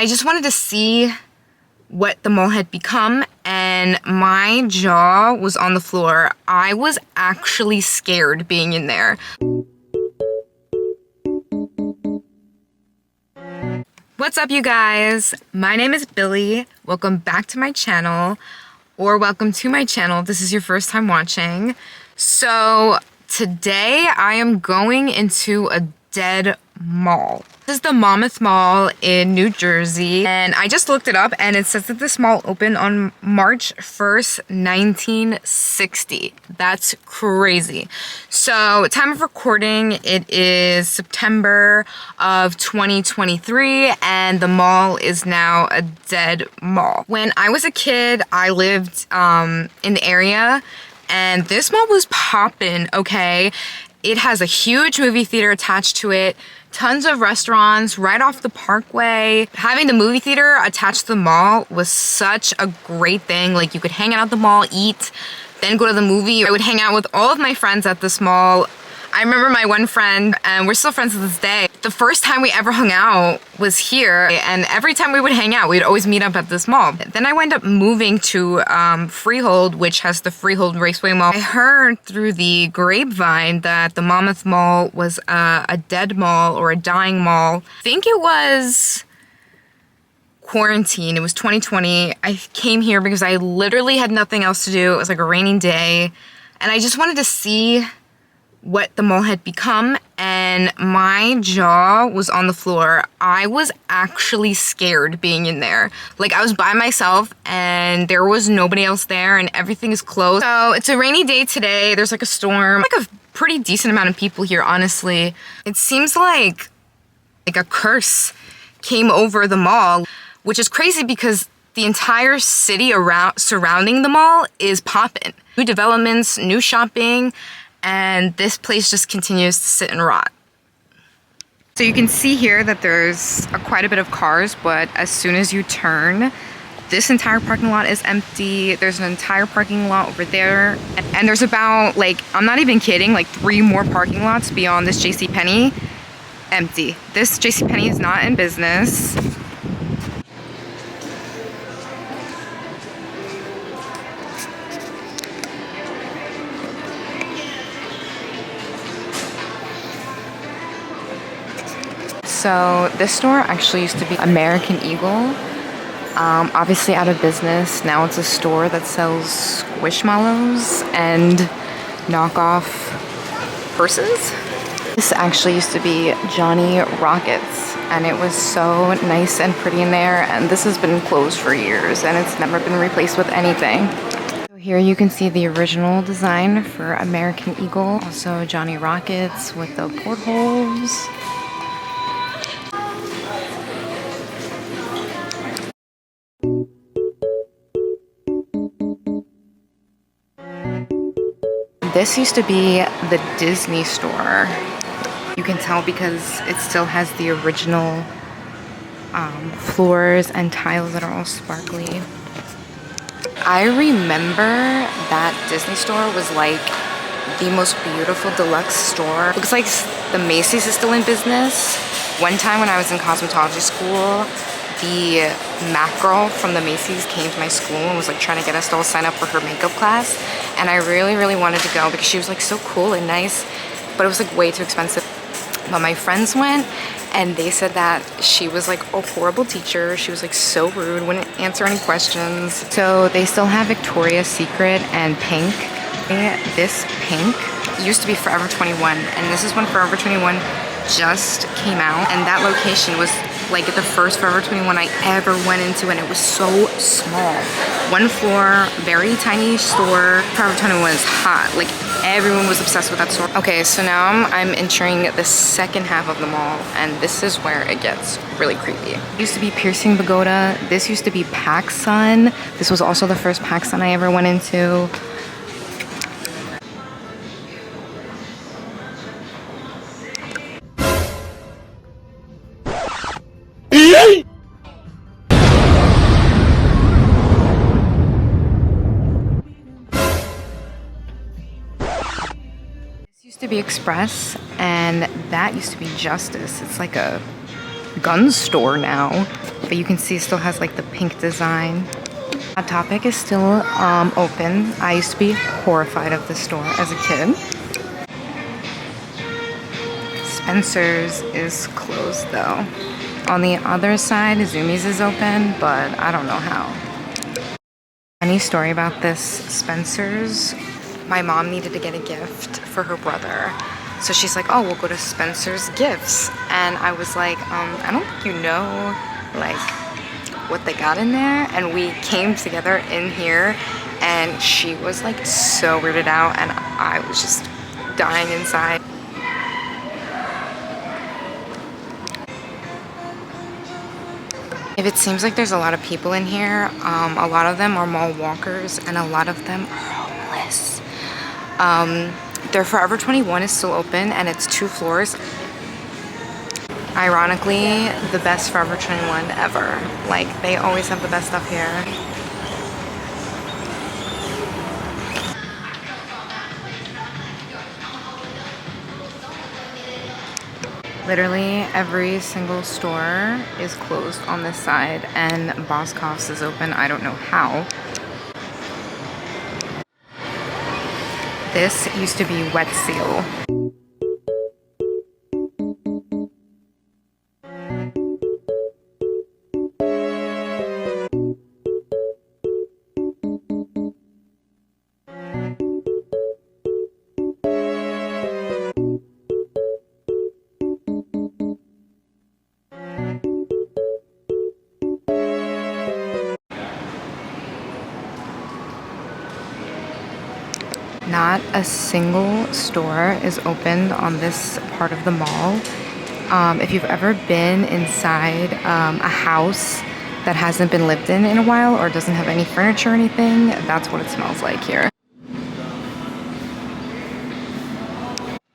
I just wanted to see what the mall had become, and my jaw was on the floor. I was actually scared being in there. What's up, you guys? My name is Billy. Welcome back to my channel, or welcome to my channel if this is your first time watching. So today I am going into a dead mall. This is the Monmouth Mall in New Jersey, and I just looked it up and it says that this mall opened on March 1st, 1960. That's crazy. So time of recording, it is September of 2023, and the mall is now a dead mall. When I was a kid, I lived in the area, and this mall was poppin', okay? It has a huge movie theater attached to it, tons of restaurants right off the parkway. Having the movie theater attached to the mall was such a great thing. Like, you could hang out at the mall, eat, then go to the movie. I would hang out with all of my friends at this mall. I remember my one friend, and we're still friends to this day. The first time we ever hung out was here, and every time we would hang out, we'd always meet up at this mall. Then I wound up moving to Freehold, which has the Freehold Raceway Mall. I heard through the grapevine that the Monmouth Mall was a dead mall or a dying mall. I think it was quarantine. It was 2020. I came here because I literally had nothing else to do. It was like a rainy day, and I just wanted to see what the mall had become, and my jaw was on the floor. I was actually scared being in there. Like, I was by myself and there was nobody else there, and everything is closed. So it's a rainy day today. There's like a storm. Like a pretty decent amount of people here, honestly. It seems like a curse came over the mall, which is crazy because the entire city surrounding the mall is poppin'. New developments, new shopping, and this place just continues to sit and rot. So you can see here that there's quite a bit of cars, but as soon as you turn, this entire parking lot is empty. There's an entire parking lot over there, and there's about, like, I'm not even kidding, like 3 more parking lots beyond this JCPenney empty. This JCPenney is not in business. So this store actually used to be American Eagle, obviously out of business. Now it's a store that sells squishmallows and knockoff purses. This actually used to be Johnny Rockets, and it was so nice and pretty in there, and this has been closed for years and it's never been replaced with anything. So here you can see the original design for American Eagle, also Johnny Rockets with the portholes. This used to be the Disney store. You can tell because it still has the original floors and tiles that are all sparkly. I remember that Disney store was like the most beautiful deluxe store. Looks like the Macy's is still in business. One time when I was in cosmetology school, the math girl from the Macy's came to my school and was like trying to get us to all sign up for her makeup class, and I really wanted to go because she was like so cool and nice, but it was like way too expensive. But my friends went, and they said that she was like a horrible teacher. She was like so rude, wouldn't answer any questions. So they still have Victoria's Secret and Pink. This Pink used to be Forever 21, and this is when Forever 21 just came out, and that location was like the first Forever 21 I ever went into, and it was so small. 1 floor, very tiny store. Forever 21 is hot. Like, everyone was obsessed with that store. Okay, so now I'm entering the second half of the mall, and this is where it gets really creepy. It used to be Piercing Pagoda. This used to be PacSun. This was also the first PacSun I ever went into. This used to be Express, and that used to be Justice. It's like a gun store now. But you can see it still has like the pink design. Hot Topic is still open. I used to be horrified of this store as a kid. Spencer's is closed though. On the other side, Zumiez is open, but I don't know how. Funny story about this Spencer's. My mom needed to get a gift for her brother. So she's like, oh, we'll go to Spencer's Gifts. And I was like, I don't think you know, like, what they got in there. And we came together in here and she was like so weirded out and I was just dying inside. If it seems like there's a lot of people in here, a lot of them are mall walkers and a lot of them are homeless. Their Forever 21 is still open and it's 2 floors. Ironically, the best Forever 21 ever. Like, they always have the best stuff here. Literally every single store is closed on this side and Boscov's is open. I don't know how. This used to be Wet Seal. Not a single store is open on this part of the mall. If you've ever been inside a house that hasn't been lived in a while or doesn't have any furniture or anything, that's what it smells like here.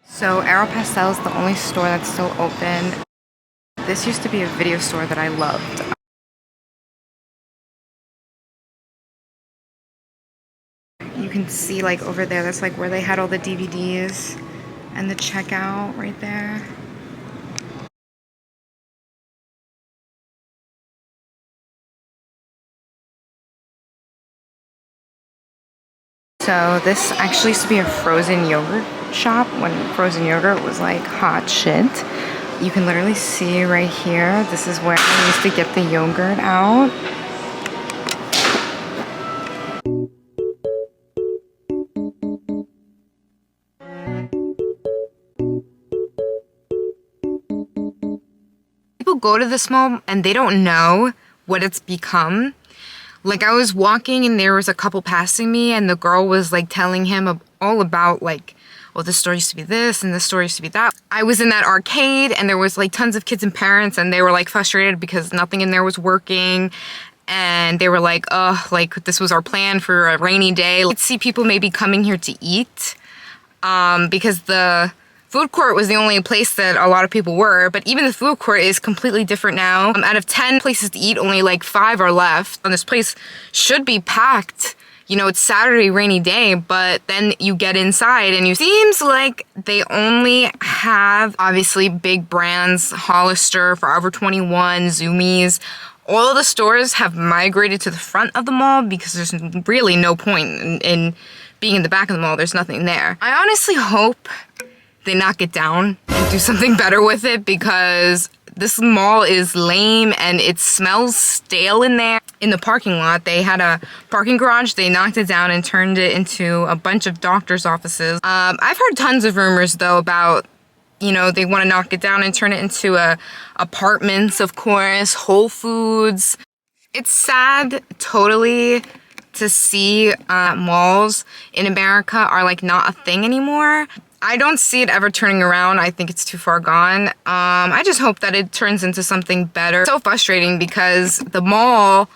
So Aeropostale is the only store that's still open. This used to be a video store that I loved. You can see like over there, that's like where they had all the DVDs and the checkout right there. So this actually used to be a frozen yogurt shop when frozen yogurt was like hot shit. You can literally see right here, this is where I used to get the yogurt out. People go to this mall and they don't know what it's become. Like, I was walking and there was a couple passing me and the girl was like telling him all about like, well, this store used to be this and this store used to be that. I was in that arcade and there was like tons of kids and parents and they were like frustrated because nothing in there was working. And they were like, oh, like this was our plan for a rainy day. Let's see people maybe coming here to eat because the food court was the only place that a lot of people were, but even the food court is completely different now. Out of 10 places to eat, only like 5 are left. And this place should be packed. You know, it's Saturday, rainy day, but then you get inside and it seems like they only have, obviously, big brands, Hollister, Forever 21, Zumiez. All of the stores have migrated to the front of the mall because there's really no point in being in the back of the mall. There's nothing there. I honestly hope they knock it down and do something better with it because this mall is lame and it smells stale in there. In the parking lot, they had a parking garage. They knocked it down and turned it into a bunch of doctor's offices. I've heard tons of rumors though about, you know, they want to knock it down and turn it into apartments, of course, Whole Foods. It's sad, totally, to see malls in America are like not a thing anymore. I don't see it ever turning around. I think it's too far gone. I just hope that it turns into something better. It's so frustrating because the mall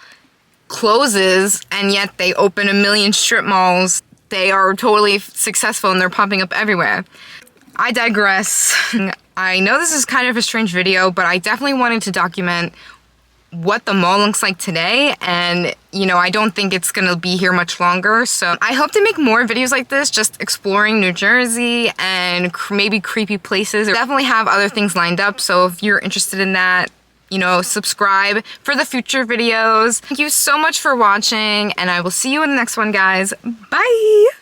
closes and yet they open a million strip malls. They are totally successful and they're popping up everywhere. I digress. I know this is kind of a strange video, but I definitely wanted to document what the mall looks like today, and you know, I don't think it's gonna be here much longer, so I hope to make more videos like this, just exploring New Jersey and maybe creepy places. I definitely have other things lined up, so if you're interested in that, subscribe for the future videos. Thank you so much for watching, and I will see you in the next one, guys. Bye!